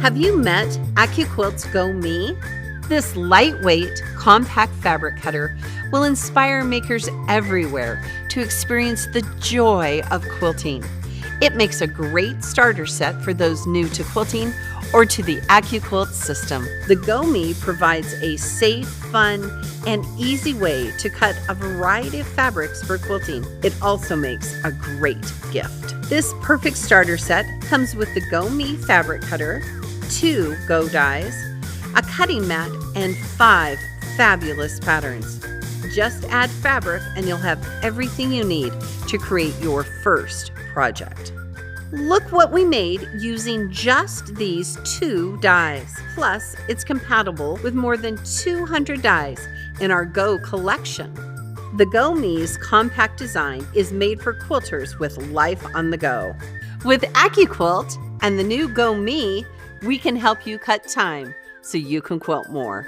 Have you met AccuQuilt's Go Me? This lightweight, compact fabric cutter will inspire makers everywhere to experience the joy of quilting. It makes a great starter set for those new to quilting or to the AccuQuilt system. The Go Me provides a safe, fun, and easy way to cut a variety of fabrics for quilting. It also makes a great gift. This perfect starter set comes with the Go Me fabric cutter, 2 Go dies, a cutting mat, and 5 fabulous patterns. Just add fabric and you'll have everything you need to create your first project. Look what we made using just these 2 dies. Plus, it's compatible with more than 200 dies in our Go collection. The Go Me's compact design is made for quilters with life on the go. With AccuQuilt and the new Go Me, we can help you cut time so you can quilt more.